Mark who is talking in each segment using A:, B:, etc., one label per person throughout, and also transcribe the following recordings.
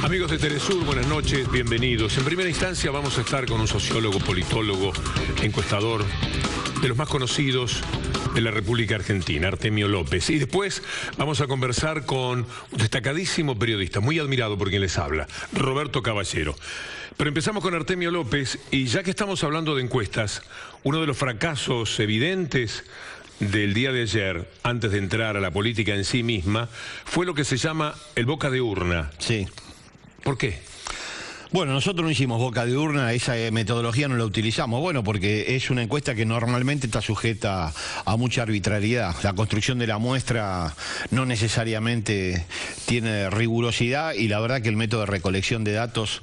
A: Amigos de Telesur, buenas noches, bienvenidos. En primera instancia vamos a estar con un sociólogo, politólogo, encuestador de los más conocidos de la República Argentina, Artemio López. Y después vamos a conversar con un destacadísimo periodista, muy admirado por quien les habla, Roberto Caballero. Pero empezamos con Artemio López y ya que estamos hablando de encuestas, uno de los fracasos evidentes del día de ayer, antes de entrar a la política en sí misma, fue lo que se llama el boca de urna.
B: Sí.
A: ¿Por qué?
B: Bueno, nosotros no hicimos boca de urna, esa metodología no la utilizamos. Bueno, porque es una encuesta que normalmente está sujeta a mucha arbitrariedad. La construcción de la muestra no necesariamente tiene rigurosidad y la verdad que el método de recolección de datos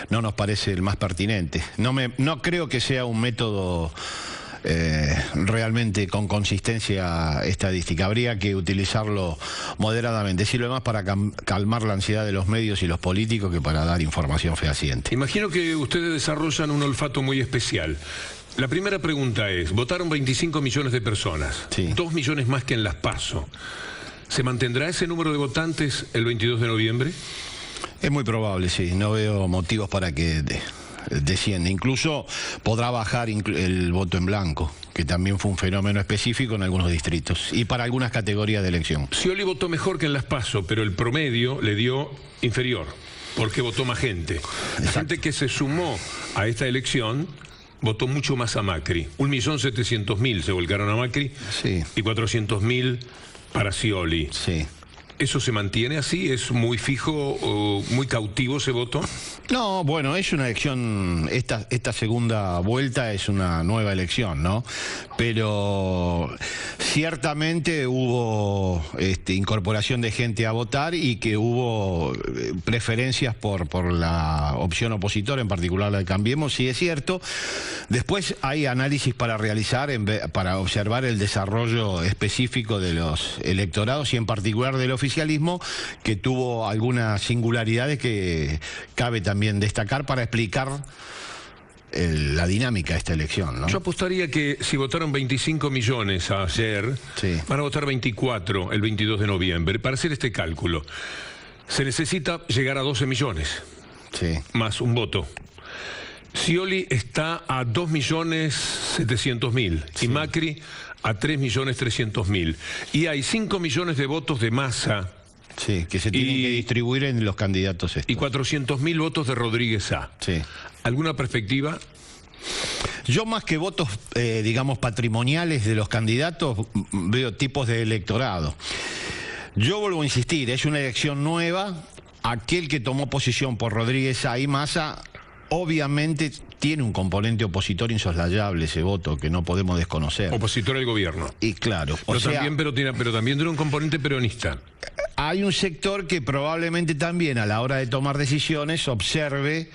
B: no nos parece el más pertinente. No creo que sea un método realmente con consistencia estadística. Habría que utilizarlo moderadamente. Sirve más para calmar la ansiedad de los medios y los políticos que para dar información fehaciente.
A: Imagino que ustedes desarrollan un olfato muy especial. La primera pregunta es, votaron 25 millones de personas,
B: sí.
A: 2 millones más que en las PASO. ¿Se mantendrá ese número de votantes el 22 de noviembre?
B: Es muy probable, sí. No veo motivos para que desciende. Incluso podrá bajar el voto en blanco, que también fue un fenómeno específico en algunos distritos y para algunas categorías de elección.
A: Scioli votó mejor que en las PASO, pero el promedio le dio inferior, porque votó más gente. La
B: Exacto.
A: gente que se sumó a esta elección votó mucho más a Macri. 1.700.000 se volcaron a Macri,
B: Sí.
A: y 400.000 para Scioli.
B: Sí.
A: ¿Eso se mantiene así? ¿Es muy fijo o muy cautivo ese voto?
B: No, bueno, es una elección, esta segunda vuelta es una nueva elección, ¿no? Pero ciertamente hubo incorporación de gente a votar y que hubo preferencias por la opción opositora, en particular la de Cambiemos, sí es cierto. Después hay análisis para realizar, para observar el desarrollo específico de los electorados y en particular del oficialismo, que tuvo algunas singularidades que cabe también destacar para explicar la dinámica de esta elección, ¿no?
A: Yo apostaría que si votaron 25 millones ayer,
B: Sí.
A: van a votar 24 el 22 de noviembre. Para hacer este cálculo, se necesita llegar a 12 millones,
B: Sí.
A: más un voto. Scioli está a 2.700.000 y
B: Sí.
A: Macri a 3.300.000. Y hay 5 millones de votos de Massa
B: Sí, que se tienen que distribuir en los candidatos estos.
A: y 400.000 votos de Rodríguez A.
B: Sí.
A: ¿Alguna perspectiva?
B: Yo más que votos, digamos, patrimoniales de los candidatos, veo tipos de electorado. Yo vuelvo a insistir, es una elección nueva. Aquel que tomó posición por Rodríguez A y Massa, obviamente tiene un componente opositor insoslayable ese voto que no podemos desconocer.
A: Opositor al gobierno.
B: Y claro,
A: Pero también tiene un componente peronista.
B: hay un sector que probablemente también a la hora de tomar decisiones observe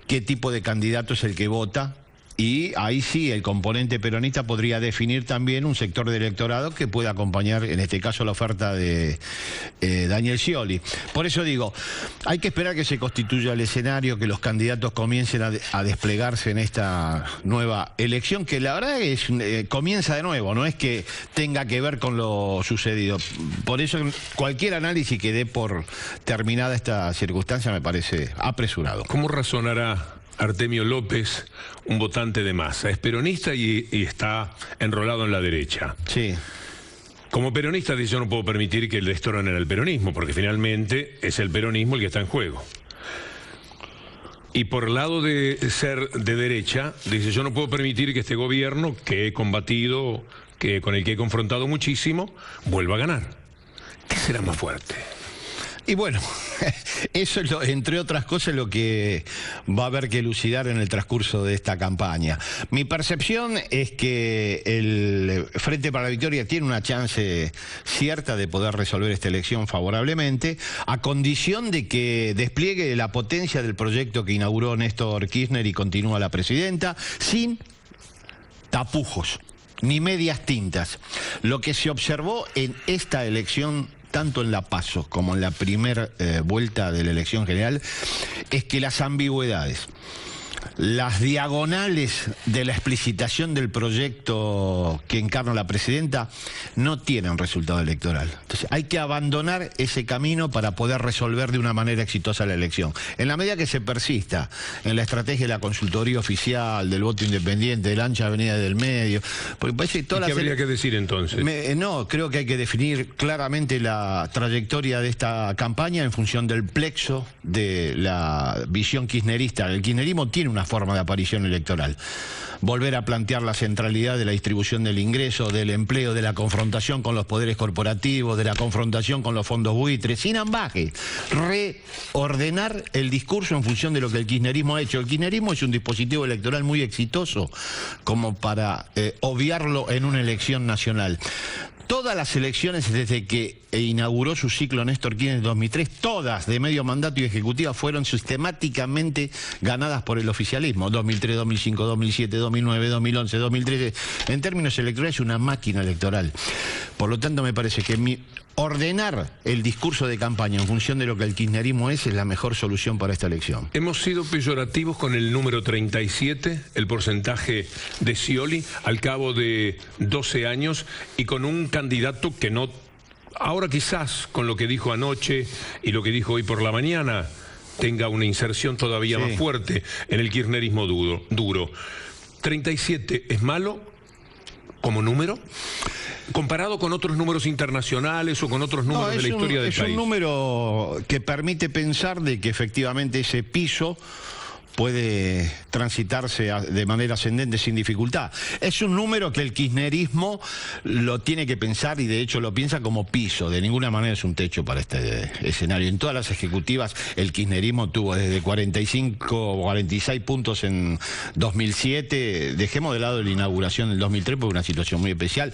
B: qué tipo de candidato es el que vota. Y ahí sí, el componente peronista podría definir también un sector de electorado que pueda acompañar, en este caso, la oferta de Daniel Scioli. Por eso digo, hay que esperar que se constituya el escenario, que los candidatos comiencen a desplegarse en esta nueva elección, que la verdad es comienza de nuevo, no es que tenga que ver con lo sucedido. Por eso cualquier análisis que dé por terminada esta circunstancia me parece apresurado.
A: ¿Cómo razonará Artemio López, un votante de Massa? Es peronista y está enrolado en la derecha.
B: Sí.
A: Como peronista dice, yo no puedo permitir que el destronen el peronismo, porque finalmente es el peronismo el que está en juego. Y por el lado de ser de derecha, dice, yo no puedo permitir que este gobierno, que he combatido, con el que he confrontado muchísimo, vuelva a ganar. ¿Qué será más fuerte?
B: Y bueno, eso es, entre otras cosas, lo que va a haber que elucidar en el transcurso de esta campaña. Mi percepción es que el Frente para la Victoria tiene una chance cierta de poder resolver esta elección favorablemente, a condición de que despliegue la potencia del proyecto que inauguró Néstor Kirchner y continúa la presidenta, sin tapujos ni medias tintas. Lo que se observó en esta elección, tanto en la PASO como en la primera vuelta de la elección general, es que las ambigüedades, las diagonales de la explicitación del proyecto que encarna la presidenta no tienen resultado electoral. Entonces hay que abandonar ese camino para poder resolver de una manera exitosa la elección. En la medida que se persista en la estrategia de la consultoría oficial, del voto independiente, de la ancha avenida del medio, porque parece que todas
A: ¿Qué habría que decir entonces?
B: No, creo que hay que definir claramente la trayectoria de esta campaña en función del plexo de la visión kirchnerista. El kirchnerismo tiene una forma de aparición electoral. Volver a plantear la centralidad de la distribución del ingreso, del empleo, de la confrontación con los poderes corporativos, de la confrontación con los fondos buitres, sin ambaje. Reordenar el discurso en función de lo que el kirchnerismo ha hecho. El kirchnerismo es un dispositivo electoral muy exitoso como para obviarlo en una elección nacional. Todas las elecciones desde que inauguró su ciclo Néstor Kirchner en 2003, todas de medio mandato y ejecutiva, fueron sistemáticamente ganadas por el oficialismo. 2003, 2005, 2007, 2009, 2011, 2013. En términos electorales, una máquina electoral. Por lo tanto, me parece que ordenar el discurso de campaña en función de lo que el kirchnerismo es la mejor solución para esta elección.
A: Hemos sido peyorativos con el número 37, el porcentaje de Scioli, al cabo de 12 años, y con un candidato que no... Ahora quizás, con lo que dijo anoche y lo que dijo hoy por la mañana, tenga una inserción todavía más fuerte en el kirchnerismo duro. ¿37 es malo como número? Comparado con otros números internacionales o con otros números de la historia del país.
B: Es un número que permite pensar de que efectivamente ese piso puede transitarse de manera ascendente sin dificultad. Es un número que el kirchnerismo lo tiene que pensar y de hecho lo piensa como piso, de ninguna manera es un techo para este escenario. En todas las ejecutivas el kirchnerismo tuvo desde 45 o 46 puntos en 2007, dejemos de lado la inauguración del 2003 porque es una situación muy especial,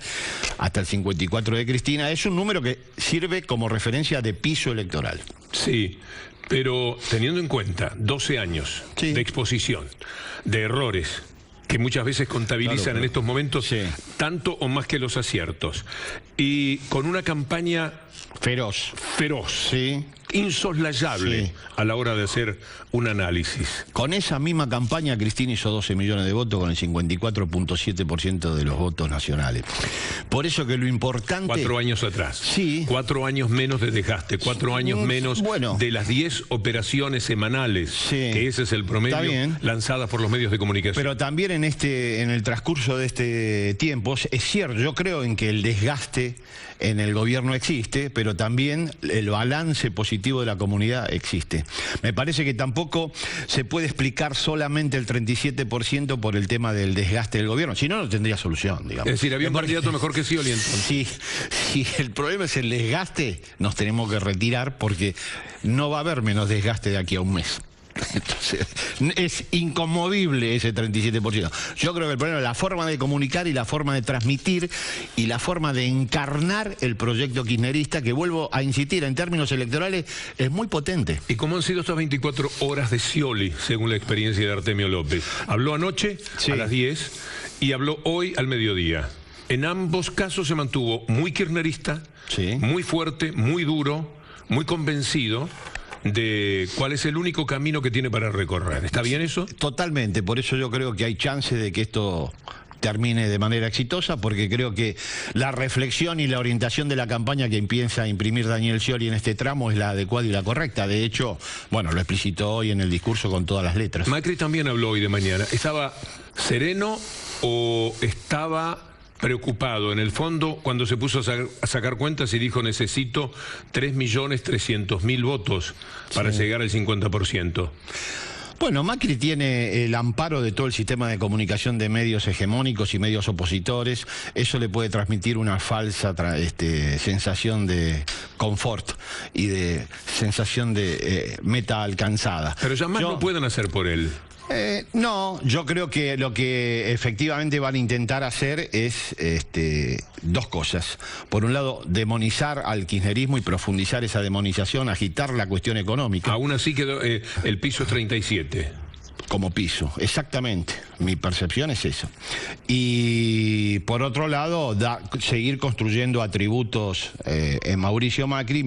B: hasta el 54 de Cristina. Es un número que sirve como referencia de piso electoral.
A: Sí. Pero teniendo en cuenta 12 años de exposición, de errores, que muchas veces contabilizan en estos momentos tanto o más que los aciertos, y con una campaña feroz, insoslayable a la hora de hacer un análisis.
B: Con esa misma campaña Cristina hizo 12 millones de votos con el 54.7% de los votos nacionales. Por eso que lo importante...
A: 4 años atrás. 4 años menos de desgaste, 4 años menos de las 10 operaciones semanales, que ese es el promedio, lanzadas por los medios de comunicación.
B: Pero también en el transcurso de este tiempo, es cierto, yo creo en que el desgaste en el gobierno existe, pero también el balance positivo de la comunidad existe. Me parece que tampoco se puede explicar solamente el 37% por el tema del desgaste del gobierno, si no, no tendría solución, digamos.
A: Es decir, había un candidato mejor que Scioli entonces.
B: Si el problema es el desgaste, nos tenemos que retirar porque no va a haber menos desgaste de aquí a un mes. Entonces, es inconmovible ese 37%. Yo creo que el problema es la forma de comunicar y la forma de transmitir y la forma de encarnar el proyecto kirchnerista, que vuelvo a insistir, en términos electorales es muy potente.
A: ¿Y cómo han sido estas 24 horas de Scioli, según la experiencia de Artemio López? Habló anoche a las 10 y habló hoy al mediodía. En ambos casos se mantuvo muy kirchnerista, muy fuerte, muy duro, muy convencido de cuál es el único camino que tiene para recorrer. ¿Está bien eso?
B: Totalmente, por eso yo creo que hay chance de que esto termine de manera exitosa, porque creo que la reflexión y la orientación de la campaña que empieza a imprimir Daniel Scioli en este tramo es la adecuada y la correcta. De hecho, bueno, lo explicitó hoy en el discurso con todas las letras.
A: Macri también habló hoy de mañana. ¿Estaba sereno o estaba preocupado en el fondo cuando se puso a sacar cuentas y dijo necesito 3.300.000 votos para llegar al 50%?
B: Bueno, Macri tiene el amparo de todo el sistema de comunicación de medios hegemónicos y medios opositores. Eso le puede transmitir una falsa sensación de confort y de sensación de meta alcanzada.
A: Pero ya más no pueden hacer por él.
B: No, yo creo que lo que efectivamente van a intentar hacer es dos cosas. Por un lado, demonizar al kirchnerismo y profundizar esa demonización, agitar la cuestión económica.
A: Aún así quedó el piso es 37.
B: Como piso, exactamente. Mi percepción es eso. Y por otro lado, seguir construyendo atributos en Mauricio Macri.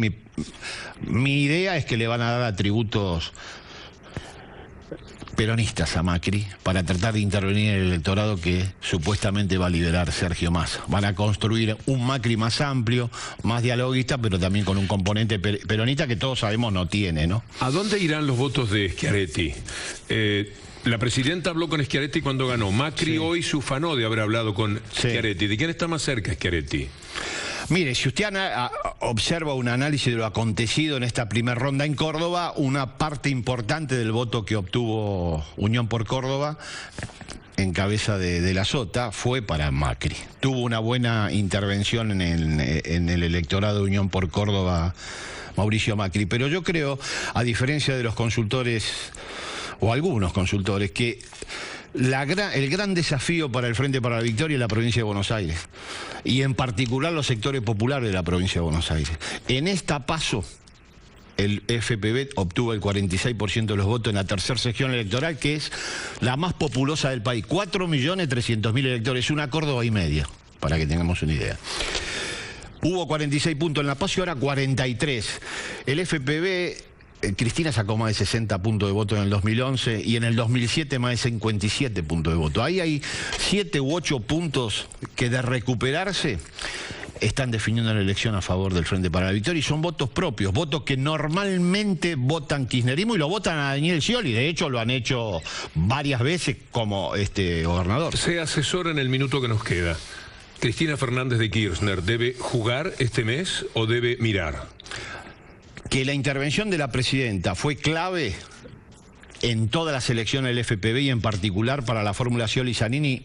B: Mi idea es que le van a dar atributos peronistas a Macri para tratar de intervenir en el electorado que supuestamente va a liderar Sergio Massa. Van a construir un Macri más amplio, más dialoguista, pero también con un componente peronista que todos sabemos no tiene, ¿no?
A: ¿A dónde irán los votos de Schiaretti? La presidenta habló con Schiaretti cuando ganó. Macri hoy se ufanó de haber hablado con Schiaretti. ¿De quién está más cerca Schiaretti?
B: Mire, si usted observa un análisis de lo acontecido en esta primera ronda en Córdoba, una parte importante del voto que obtuvo Unión por Córdoba, en cabeza de la Sota, fue para Macri. Tuvo una buena intervención en el electorado de Unión por Córdoba, Mauricio Macri. Pero yo creo, a diferencia de los consultores, o algunos consultores, que el gran desafío para el Frente para la Victoria es la provincia de Buenos Aires, y en particular los sectores populares de la provincia de Buenos Aires. En esta PASO, el FPV obtuvo el 46% de los votos en la tercera sección electoral, que es la más populosa del país. 4.300.000 electores, una Córdoba y media, para que tengamos una idea. Hubo 46 puntos en la PASO y ahora 43. El FPV... Cristina sacó más de 60 puntos de voto en el 2011 y en el 2007 más de 57 puntos de voto. Ahí hay 7 u 8 puntos que, de recuperarse, están definiendo la elección a favor del Frente para la Victoria, y son votos propios, votos que normalmente votan kirchnerismo y lo votan a Daniel Scioli. De hecho lo han hecho varias veces como gobernador.
A: Se asesora en el minuto que nos queda. ¿Cristina Fernández de Kirchner debe jugar este mes o debe mirar?
B: Que la intervención de la presidenta fue clave en todas las elecciones del FPV y en particular para la fórmula Scioli-Zanini,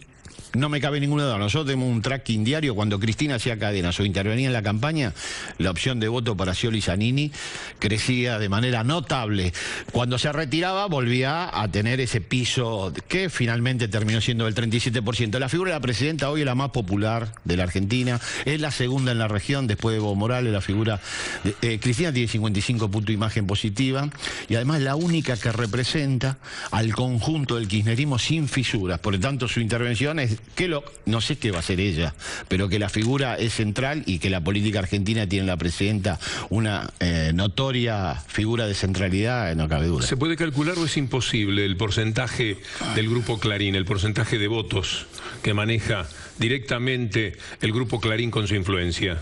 B: no me cabe ninguna duda. Nosotros tenemos un tracking diario. Cuando Cristina hacía cadenas o intervenía en la campaña, la opción de voto para Scioli-Zanini crecía de manera notable. Cuando se retiraba, volvía a tener ese piso que finalmente terminó siendo el 37%. La figura de la presidenta hoy es la más popular de la Argentina, es la segunda en la región después de Evo Morales. La figura de Cristina tiene 55 puntos de imagen positiva y además la única que representa al conjunto del kirchnerismo sin fisuras. Por lo tanto, su intervención es no sé qué va a hacer ella, pero que la figura es central y que la política argentina tiene en la presidenta una notoria figura de centralidad, no cabe duda.
A: ¿Se puede calcular o es imposible el porcentaje del Grupo Clarín, el porcentaje de votos que maneja directamente el Grupo Clarín con su influencia?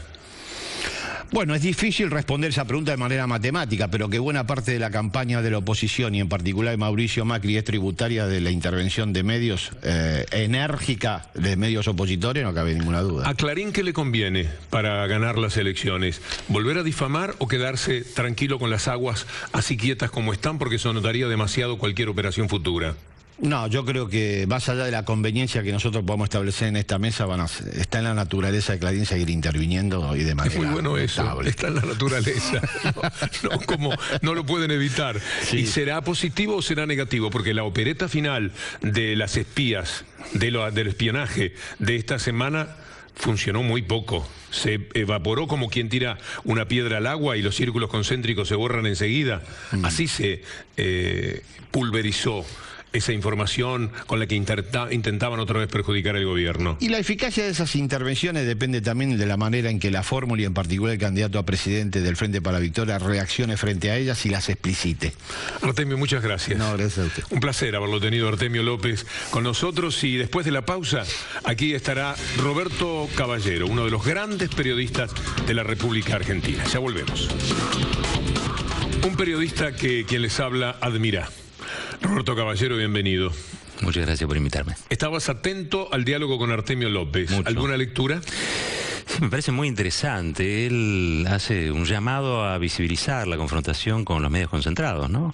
B: Bueno, es difícil responder esa pregunta de manera matemática, pero que buena parte de la campaña de la oposición y en particular de Mauricio Macri es tributaria de la intervención de medios enérgica de medios opositores, no cabe ninguna duda.
A: ¿A Clarín qué le conviene para ganar las elecciones? ¿Volver a difamar o quedarse tranquilo con las aguas así quietas como están, porque eso notaría demasiado cualquier operación futura?
B: No, yo creo que más allá de la conveniencia que nosotros podamos establecer en esta mesa, está en la naturaleza de Clarín seguir interviniendo y de manera
A: Es muy bueno eso,
B: notable.
A: Está en la naturaleza, no lo pueden evitar.
B: Sí.
A: ¿Y será positivo o será negativo? Porque la opereta final de las espías, del espionaje de esta semana funcionó muy poco. Se evaporó como quien tira una piedra al agua y los círculos concéntricos se borran enseguida. Así se pulverizó esa información con la que intentaban otra vez perjudicar al gobierno.
B: Y la eficacia de esas intervenciones depende también de la manera en que la fórmula y en particular el candidato a presidente del Frente para la Victoria reaccione frente a ellas y las explicite.
A: Artemio, muchas gracias.
B: No, gracias a usted.
A: Un placer haberlo tenido, Artemio López, con nosotros, y después de la pausa, aquí estará Roberto Caballero, uno de los grandes periodistas de la República Argentina. Ya volvemos. Un periodista que quien les habla admira. Roberto Caballero, bienvenido.
C: Muchas gracias por invitarme.
A: Estabas atento al diálogo con Artemio López.
C: Mucho.
A: ¿Alguna lectura?
C: Sí, me parece muy interesante. Él hace un llamado a visibilizar la confrontación con los medios concentrados, ¿no?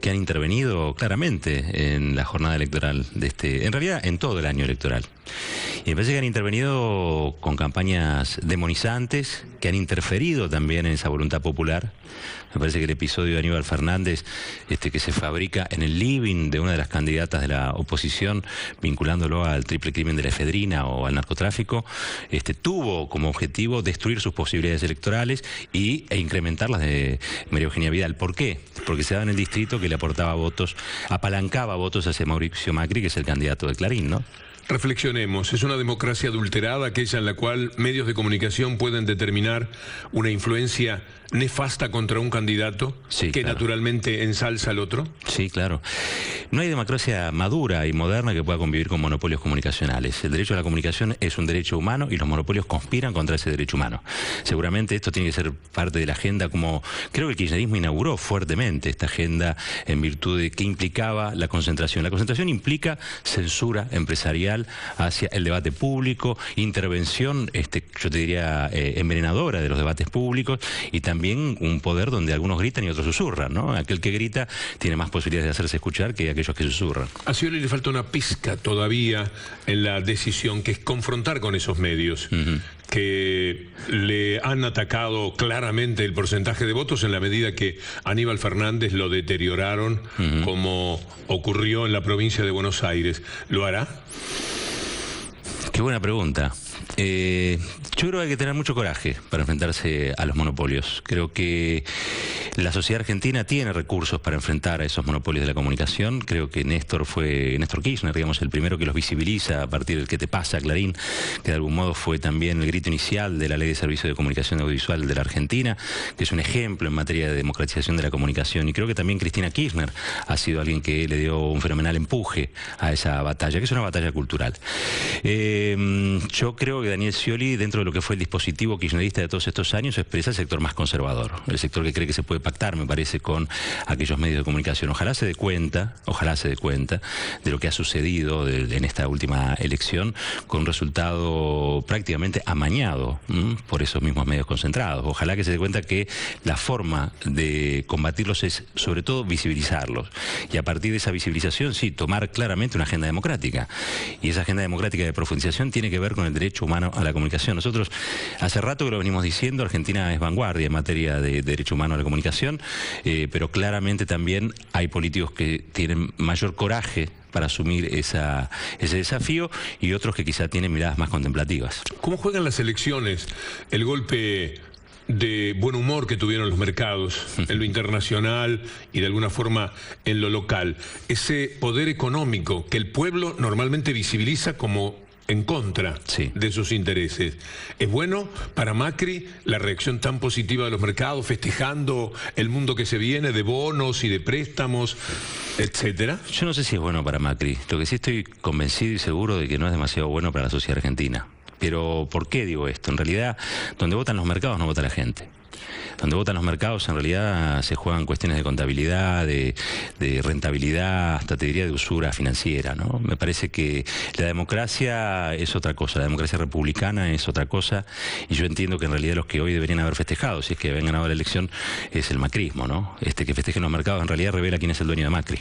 C: Que han intervenido claramente en la jornada electoral en realidad en todo el año electoral. Y me parece que han intervenido con campañas demonizantes, que han interferido también en esa voluntad popular. Me parece que el episodio de Aníbal Fernández, que se fabrica en el living de una de las candidatas de la oposición, vinculándolo al triple crimen de la efedrina o al narcotráfico, tuvo como objetivo destruir sus posibilidades electorales e incrementar las de María Eugenia Vidal. ¿Por qué? Porque se daba en el distrito que le aportaba votos, apalancaba votos hacia Mauricio Macri, que es el candidato de Clarín, ¿no?
A: Reflexionemos, ¿es una democracia adulterada aquella en la cual medios de comunicación pueden determinar una influencia nefasta contra un candidato
C: Sí,
A: que
C: claro.
A: naturalmente ensalza al otro?
C: Sí, claro. No hay democracia madura y moderna que pueda convivir con monopolios comunicacionales. El derecho a la comunicación es un derecho humano y los monopolios conspiran contra ese derecho humano. Seguramente esto tiene que ser parte de la agenda, como creo que el kirchnerismo inauguró fuertemente esta agenda en virtud de que implicaba la concentración. La concentración implica censura empresarial hacia el debate público, intervención, yo te diría, envenenadora de los debates públicos, y también un poder donde algunos gritan y otros susurran, ¿no? Aquel que grita tiene más posibilidades de hacerse escuchar que aquellos que susurran.
A: A Scioli le falta una pizca todavía en la decisión, que es confrontar con esos medios que le han atacado claramente el porcentaje de votos en la medida que Aníbal Fernández lo deterioraron, como ocurrió en la provincia de Buenos Aires. ¿Lo hará?
C: Qué buena pregunta. Yo creo que hay que tener mucho coraje para enfrentarse a los monopolios. Creo que la sociedad argentina tiene recursos para enfrentar a esos monopolios de la comunicación. Creo que Néstor Kirchner, digamos, el primero que los visibiliza a partir del ¿Qué te pasa, Clarín?, que de algún modo fue también el grito inicial de la Ley de Servicios de Comunicación Audiovisual de la Argentina, que es un ejemplo en materia de democratización de la comunicación. Y creo que también Cristina Kirchner ha sido alguien que le dio un fenomenal empuje a esa batalla, que es una batalla cultural. Yo creo que Daniel Scioli, dentro de lo que fue el dispositivo kirchnerista de todos estos años, expresa el sector más conservador, el sector que cree que se puede pactar, me parece, con aquellos medios de comunicación. Ojalá se dé cuenta de lo que ha sucedido en esta última elección, con un resultado prácticamente amañado por esos mismos medios concentrados. Ojalá que se dé cuenta que la forma de combatirlos es, sobre todo, visibilizarlos. Y a partir de esa visibilización, sí, tomar claramente una agenda democrática. Y esa agenda democrática de profundización tiene que ver con el derecho humano a la comunicación. Nosotros, hace rato que lo venimos diciendo, Argentina es vanguardia en materia de derecho humano a la comunicación, pero claramente también hay políticos que tienen mayor coraje para asumir ese desafío, y otros que quizá tienen miradas más contemplativas.
A: ¿Cómo juegan las elecciones? El golpe de buen humor que tuvieron los mercados en lo internacional y de alguna forma en lo local. Ese poder económico que el pueblo normalmente visibiliza como en contra de sus intereses. ¿Es bueno para Macri la reacción tan positiva de los mercados, festejando el mundo que se viene de bonos y de préstamos, etcétera?
C: Yo no sé si es bueno para Macri. Lo que sí estoy convencido y seguro de que no es demasiado bueno para la sociedad argentina. Pero ¿por qué digo esto? En realidad, donde votan los mercados no vota la gente. Donde votan los mercados en realidad se juegan cuestiones de contabilidad, de rentabilidad, hasta te diría de usura financiera, ¿no? Me parece que la democracia es otra cosa, la democracia republicana es otra cosa, y yo entiendo que en realidad los que hoy deberían haber festejado, si es que habían ganado la elección, es el macrismo, ¿no? Que festejen los mercados en realidad revela quién es el dueño de Macri.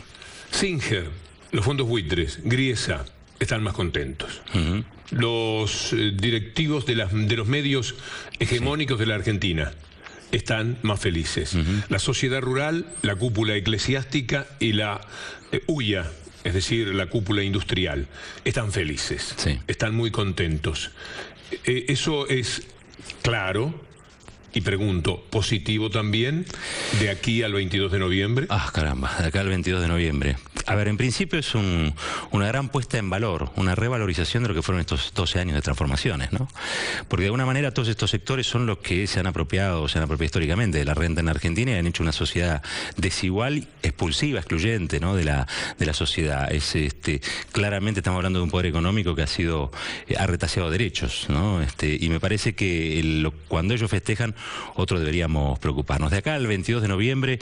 A: Singer, los fondos buitres, Griesa, están más contentos. Los directivos de los medios hegemónicos de la Argentina están más felices. La sociedad rural, la cúpula eclesiástica y la UIA, es decir, la cúpula industrial, están felices, están muy contentos. Eso es claro. Y pregunto, ¿positivo también de aquí al 22 de noviembre?
C: Ah, caramba, de acá al 22 de noviembre. A ver, en principio es una gran puesta en valor, una revalorización de lo que fueron estos 12 años de transformaciones, ¿no? Porque de alguna manera todos estos sectores son los que se han apropiado históricamente de la renta en Argentina y han hecho una sociedad desigual, expulsiva, excluyente, ¿no? de la sociedad. Claramente estamos hablando de un poder económico que ha retaseado derechos, ¿no? Y me parece que cuando ellos festejan, otros deberíamos preocuparnos. De acá al 22 de noviembre,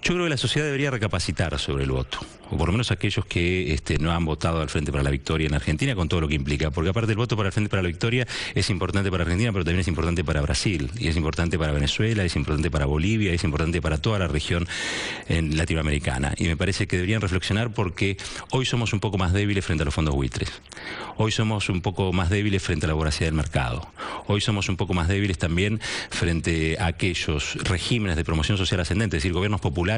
C: yo creo que la sociedad debería recapacitar sobre el voto, o por lo menos aquellos que no han votado al Frente para la Victoria en Argentina, con todo lo que implica, porque aparte el voto para el Frente para la Victoria es importante para Argentina, pero también es importante para Brasil, y es importante para Venezuela, es importante para Bolivia, es importante para toda la región latinoamericana, y me parece que deberían reflexionar, porque hoy somos un poco más débiles frente a los fondos buitres, hoy somos un poco más débiles frente a la voracidad del mercado, hoy somos un poco más débiles también frente a aquellos regímenes de promoción social ascendente, es decir, gobiernos populares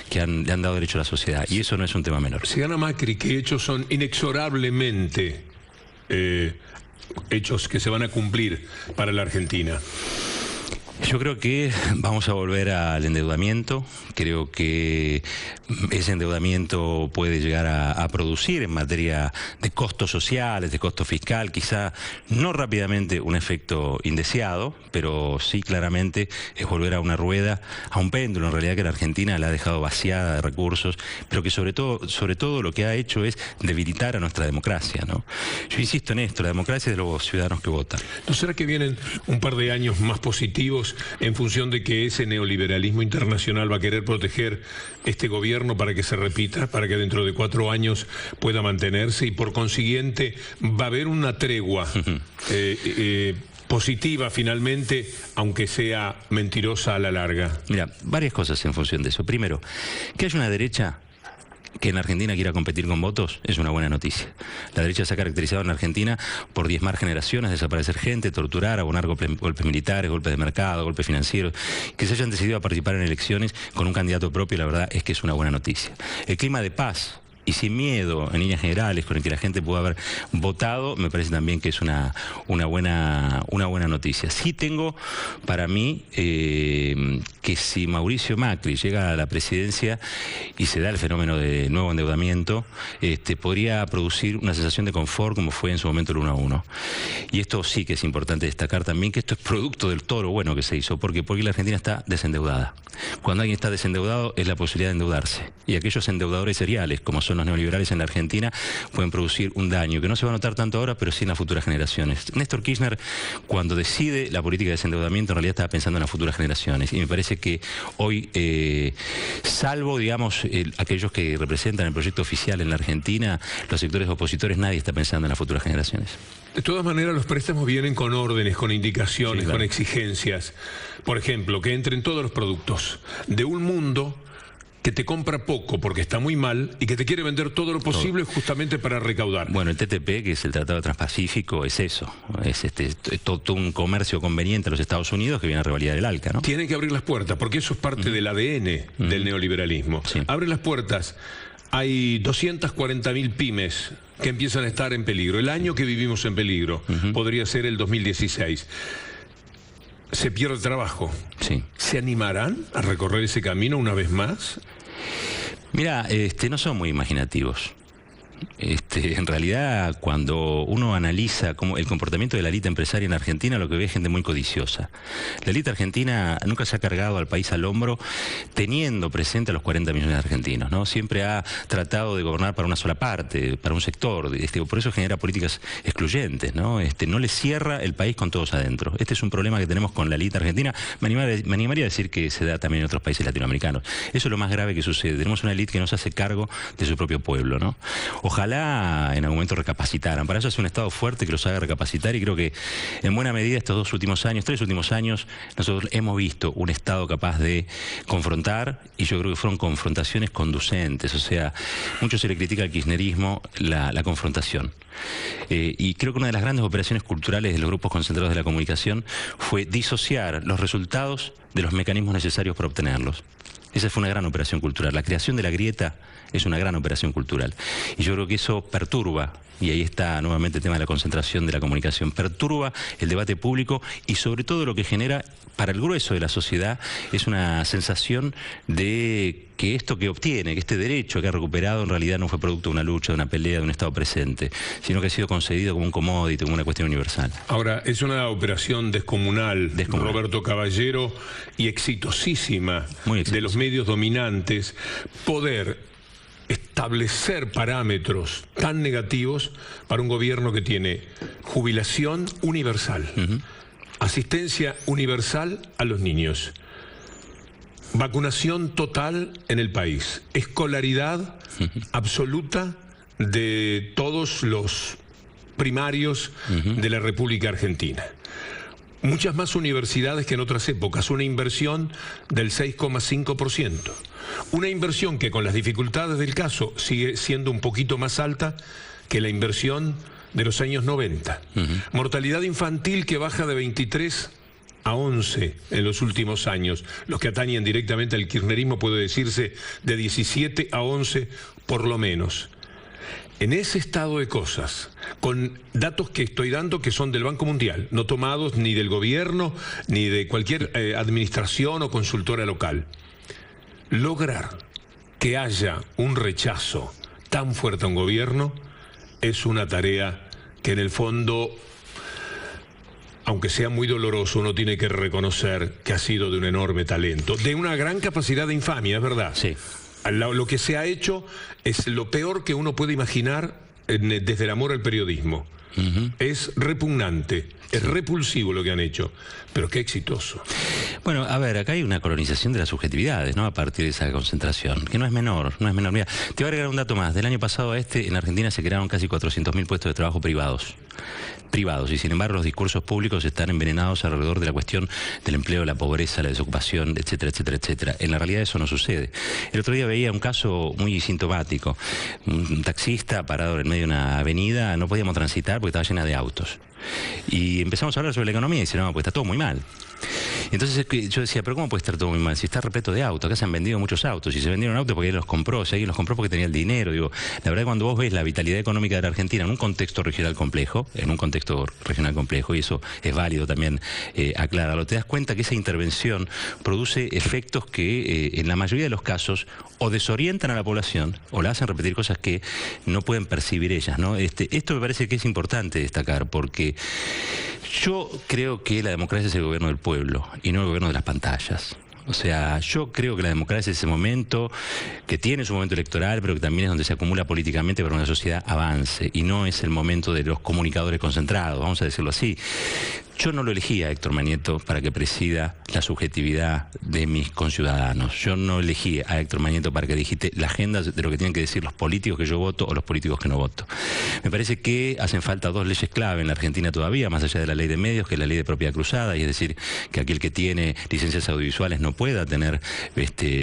C: que le han dado derecho a la sociedad, y eso no es un tema menor.
A: Si gana Macri, ¿qué hechos son inexorablemente hechos que se van a cumplir para la Argentina?
C: Yo creo que vamos a volver al endeudamiento. Creo que ese endeudamiento puede llegar a producir en materia de costos sociales, de costo fiscal, quizá no rápidamente un efecto indeseado, pero sí claramente es volver a una rueda, a un péndulo en realidad que la Argentina la ha dejado vaciada de recursos, pero que sobre todo lo que ha hecho es debilitar a nuestra democracia, ¿no? Yo insisto en esto, la democracia es de los ciudadanos que votan.
A: ¿No será que vienen un par de años más positivos en función de que ese neoliberalismo internacional va a querer proteger este gobierno para que se repita, para que dentro de 4 años pueda mantenerse y por consiguiente va a haber una tregua positiva finalmente, aunque sea mentirosa a la larga?
C: Mira, varias cosas en función de eso. Primero, que haya una derecha que en Argentina quiera competir con votos es una buena noticia. La derecha se ha caracterizado en Argentina por diezmar generaciones, desaparecer gente, torturar, abonar golpes militares, golpes de mercado, golpes financieros. Que se hayan decidido a participar en elecciones con un candidato propio, la verdad es que es una buena noticia. El clima de paz y sin miedo, en líneas generales, con el que la gente pueda haber votado, me parece también que es una buena noticia. Sí tengo para mí que si Mauricio Macri llega a la presidencia y se da el fenómeno de nuevo endeudamiento, podría producir una sensación de confort como fue en su momento el 1 a 1. Y esto sí que es importante destacar también, que esto es producto del todo lo bueno que se hizo. ¿Por qué? Porque la Argentina está desendeudada. Cuando alguien está desendeudado es la posibilidad de endeudarse. Y aquellos endeudadores seriales, como son los neoliberales en la Argentina, pueden producir un daño que no se va a notar tanto ahora, pero sí en las futuras generaciones. Néstor Kirchner, cuando decide la política de desendeudamiento, en realidad estaba pensando en las futuras generaciones. Y me parece que hoy, salvo, digamos, aquellos que representan el proyecto oficial en la Argentina, los sectores opositores, nadie está pensando en las futuras generaciones.
A: De todas maneras, los préstamos vienen con órdenes, con indicaciones, sí, claro, con exigencias. Por ejemplo, que entren todos los productos de un mundo que te compra poco porque está muy mal y que te quiere vender todo lo posible justamente para recaudar.
C: Bueno, el TTP, que es el Tratado Transpacífico, es eso. Es todo un comercio conveniente a los Estados Unidos que viene a revalidar el ALCA, ¿no? Tienen
A: que abrir las puertas, porque eso es parte del ADN del neoliberalismo. Sí. Abre las puertas. Hay 240.000 pymes que empiezan a estar en peligro. El año que vivimos en peligro podría ser el 2016. Se pierde trabajo.
C: Sí.
A: ¿Se animarán a recorrer ese camino una vez más?
C: Mira, no son muy imaginativos. En realidad, cuando uno analiza como el comportamiento de la élite empresaria en Argentina, lo que ve es gente muy codiciosa. La élite argentina nunca se ha cargado al país al hombro teniendo presente a los 40 millones de argentinos, ¿no? Siempre ha tratado de gobernar para una sola parte, para un sector. Por eso genera políticas excluyentes, ¿no? No le cierra el país con todos adentro. Este es un problema que tenemos con la élite argentina. Me animaría a decir que se da también en otros países latinoamericanos. Eso es lo más grave que sucede. Tenemos una élite que no se hace cargo de su propio pueblo, ¿no? Ojalá en algún momento recapacitaran. Para eso hace un Estado fuerte que los haga recapacitar, y creo que en buena medida estos 3 últimos años, nosotros hemos visto un Estado capaz de confrontar, y yo creo que fueron confrontaciones conducentes. O sea, mucho se le critica al kirchnerismo la confrontación. Y creo que una de las grandes operaciones culturales de los grupos concentrados de la comunicación fue disociar los resultados de los mecanismos necesarios para obtenerlos. Esa fue una gran operación cultural. La creación de la grieta es una gran operación cultural. Y yo creo que eso perturba, y ahí está nuevamente el tema de la concentración de la comunicación, perturba el debate público, y sobre todo lo que genera para el grueso de la sociedad es una sensación de que esto que obtiene, que este derecho que ha recuperado, en realidad no fue producto de una lucha, de una pelea, de un Estado presente, sino que ha sido concedido como un commodity, como una cuestión universal.
A: Ahora, es una operación descomunal. Roberto Caballero, y exitosísima de los medios dominantes, poder establecer parámetros tan negativos para un gobierno que tiene jubilación universal, asistencia universal a los niños, vacunación total en el país, escolaridad absoluta de todos los primarios de la República Argentina. Muchas más universidades que en otras épocas, una inversión del 6,5%. Una inversión que con las dificultades del caso sigue siendo un poquito más alta que la inversión de los años 90. Mortalidad infantil que baja de 23 a 11 en los últimos años. Los que atañen directamente al kirchnerismo puede decirse de 17 a 11 por lo menos. en ese estado de cosas, con datos que estoy dando que son del Banco Mundial, no tomados ni del gobierno, ni de cualquier administración o consultora local, lograr que haya un rechazo tan fuerte a un gobierno es una tarea que en el fondo, aunque sea muy doloroso, uno tiene que reconocer que ha sido de un enorme talento, de una gran capacidad de infamia, es verdad.
C: Sí.
A: Lo que se ha hecho es lo peor que uno puede imaginar desde el amor al periodismo. Es repugnante, es repulsivo lo que han hecho, pero qué exitoso.
C: Bueno, a ver, acá hay una colonización de las subjetividades, ¿no? A partir de esa concentración, que no es menor, no es menor. Mira, te voy a agregar un dato más. Del año pasado a este, en Argentina se crearon casi 400.000 puestos de trabajo privados, y sin embargo los discursos públicos están envenenados alrededor de la cuestión del empleo, la pobreza, la desocupación, etcétera, etcétera, etcétera. En la realidad eso no sucede. El otro día veía un caso muy sintomático. Un taxista parado en medio de una avenida, no podíamos transitar porque estaba llena de autos. Y empezamos a hablar sobre la economía y dice, no, pues está todo muy mal. Entonces yo decía, pero ¿cómo puede estar todo muy mal? Si está repleto de autos, acá se han vendido muchos autos, y se vendieron autos porque alguien los compró, si alguien los compró porque tenía el dinero. Digo, la verdad, cuando vos ves la vitalidad económica de la Argentina en un contexto regional complejo, y eso es válido también aclararlo, te das cuenta que esa intervención produce efectos que en la mayoría de los casos o desorientan a la población o la hacen repetir cosas que no pueden percibir ellas, ¿no? Esto me parece que es importante destacar, porque yo creo que la democracia es el gobierno del pueblo y no el gobierno de las pantallas. O sea, yo creo que la democracia es ese momento que tiene su momento electoral, pero que también es donde se acumula políticamente para que una sociedad avance, y no es el momento de los comunicadores concentrados, vamos a decirlo así. Yo no lo elegí a Héctor Mañeto para que presida la subjetividad de mis conciudadanos. Yo no elegí a Héctor Mañeto para que digite la agenda de lo que tienen que decir los políticos que yo voto o los políticos que no voto. Me parece que hacen falta dos leyes clave en la Argentina todavía, más allá de la ley de medios, que es la ley de propiedad cruzada, y es decir, que aquel que tiene licencias audiovisuales no pueda tener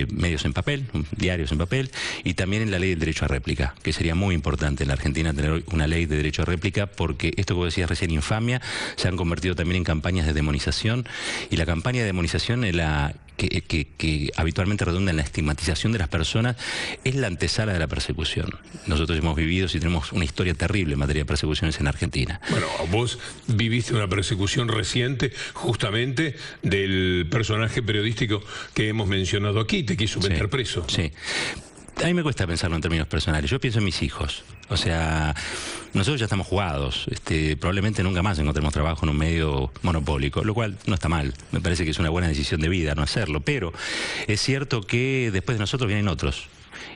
C: medios en papel, diarios en papel, y también en la ley del derecho a réplica, que sería muy importante en la Argentina tener una ley de derecho a réplica, porque esto que vos decías recién, infamia, se han convertido también en campañas de demonización, y la campaña de demonización es la que habitualmente redunda en la estigmatización de las personas, es la antesala de la persecución. Nosotros hemos vivido, si tenemos una historia terrible en materia de persecuciones en Argentina.
A: Bueno, vos viviste una persecución reciente justamente del personaje periodístico que hemos mencionado aquí, te quiso meter preso.
C: Sí. A mí me cuesta pensarlo en términos personales. Yo pienso en mis hijos. O sea, nosotros ya estamos jugados. Probablemente nunca más encontremos trabajo en un medio monopólico, lo cual no está mal. Me parece que es una buena decisión de vida no hacerlo. Pero es cierto que después de nosotros vienen otros.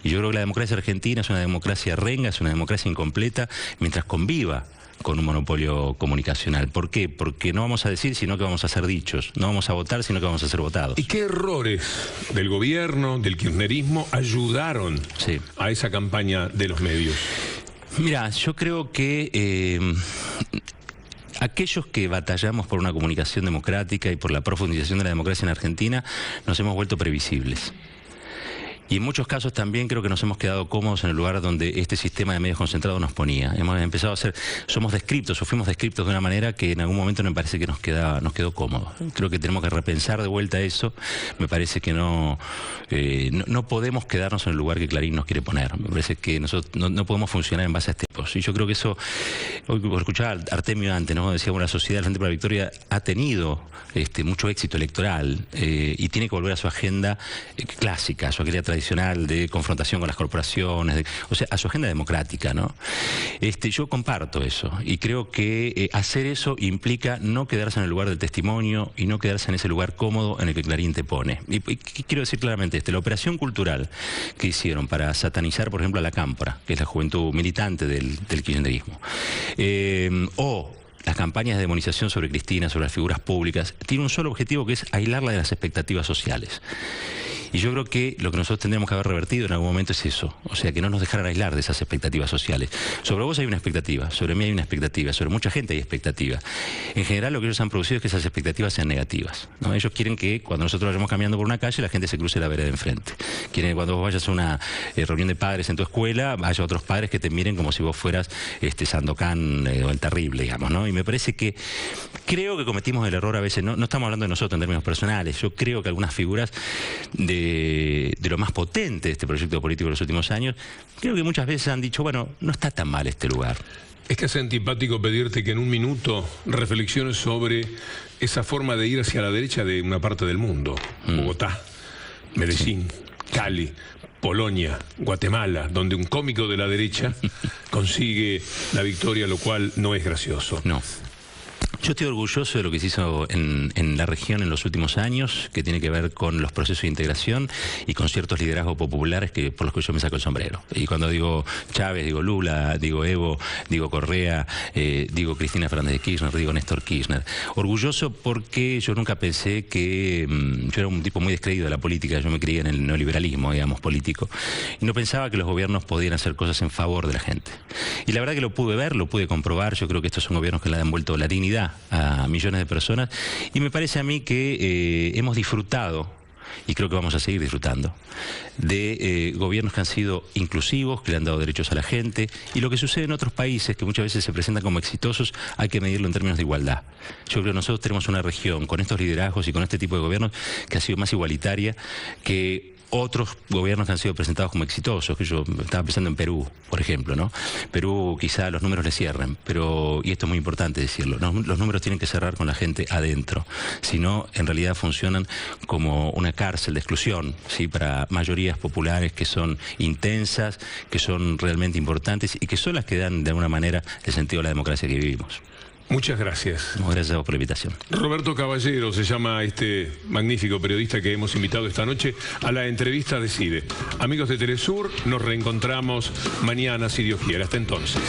C: Y yo creo que la democracia argentina es una democracia renga, es una democracia incompleta, mientras conviva con un monopolio comunicacional. ¿Por qué? Porque no vamos a decir, sino que vamos a ser dichos. No vamos a votar, sino que vamos a ser votados.
A: ¿Y qué errores del gobierno, del kirchnerismo, ayudaron a esa campaña de los medios?
C: Mira, yo creo que aquellos que batallamos por una comunicación democrática y por la profundización de la democracia en Argentina, nos hemos vuelto previsibles. Y en muchos casos también creo que nos hemos quedado cómodos en el lugar donde este sistema de medios concentrados nos ponía. Hemos empezado a ser, somos descriptos o fuimos descriptos de una manera que en algún momento me parece que nos quedó cómodo. Creo que tenemos que repensar de vuelta eso. Me parece que no podemos quedarnos en el lugar que Clarín nos quiere poner. Me parece que nosotros no podemos funcionar en base a tipos. Y yo creo que eso, hoy escuchaba a Artemio antes, ¿no? Decía, bueno, la sociedad del Frente para la Victoria ha tenido mucho éxito electoral y tiene que volver a su agenda clásica, a su agenda tradicional de confrontación con las corporaciones, o sea, a su agenda democrática, ¿no? Yo comparto eso y creo que hacer eso implica no quedarse en el lugar del testimonio y no quedarse en ese lugar cómodo en el que Clarín te pone. Y quiero decir claramente la operación cultural que hicieron para satanizar, por ejemplo, a la Cámpora, que es la juventud militante del kirchnerismo, o las campañas de demonización sobre Cristina, sobre las figuras públicas, tiene un solo objetivo, que es aislarla de las expectativas sociales. Y yo creo que lo que nosotros tendríamos que haber revertido en algún momento es eso, o sea, que no nos dejaran aislar de esas expectativas sociales. Sobre vos hay una expectativa, sobre mí hay una expectativa, sobre mucha gente hay expectativa. En general lo que ellos han producido es que esas expectativas sean negativas, ¿no? Ellos quieren que cuando nosotros vayamos caminando por una calle la gente se cruce la vereda de enfrente. Quieren que cuando vos vayas a una reunión de padres en tu escuela haya otros padres que te miren como si vos fueras Sandokan o el terrible, digamos, ¿no? Y me parece que creo que cometimos el error a veces, no estamos hablando de nosotros en términos personales, yo creo que algunas figuras de lo más potente de este proyecto político de los últimos años, creo que muchas veces han dicho, bueno, no está tan mal este lugar.
A: Es que es antipático pedirte que en un minuto reflexiones sobre esa forma de ir hacia la derecha de una parte del mundo. Bogotá, Medellín, Cali, Polonia, Guatemala, donde un cómico de la derecha consigue la victoria, lo cual no es gracioso.
C: No. Yo estoy orgulloso de lo que se hizo en la región en los últimos años, que tiene que ver con los procesos de integración y con ciertos liderazgos populares por los que yo me saco el sombrero. Y cuando digo Chávez, digo Lula, digo Evo, digo Correa, digo Cristina Fernández de Kirchner, digo Néstor Kirchner. Orgulloso porque yo nunca pensé que... yo era un tipo muy descreído de la política, yo me creía en el neoliberalismo, digamos, político. Y no pensaba que los gobiernos podían hacer cosas en favor de la gente. Y la verdad que lo pude ver, lo pude comprobar. Yo creo que estos son gobiernos que le han vuelto la dignidad a millones de personas, y me parece a mí que hemos disfrutado, y creo que vamos a seguir disfrutando, de gobiernos que han sido inclusivos, que le han dado derechos a la gente, y lo que sucede en otros países que muchas veces se presentan como exitosos, hay que medirlo en términos de igualdad. Yo creo que nosotros tenemos una región con estos liderazgos y con este tipo de gobiernos que ha sido más igualitaria que otros gobiernos que han sido presentados como exitosos, que yo estaba pensando en Perú, por ejemplo, ¿no? Perú quizá los números le cierren, pero, y esto es muy importante decirlo, los números tienen que cerrar con la gente adentro, si no, en realidad funcionan como una cárcel de exclusión, ¿sí? Para mayorías populares que son intensas, que son realmente importantes y que son las que dan de alguna manera el sentido de la democracia que vivimos.
A: Muchas gracias.
C: Gracias a vos por la invitación.
A: Roberto Caballero se llama este magnífico periodista que hemos invitado esta noche a la entrevista Decide. Amigos de Telesur, nos reencontramos mañana si Dios quiere. Hasta entonces.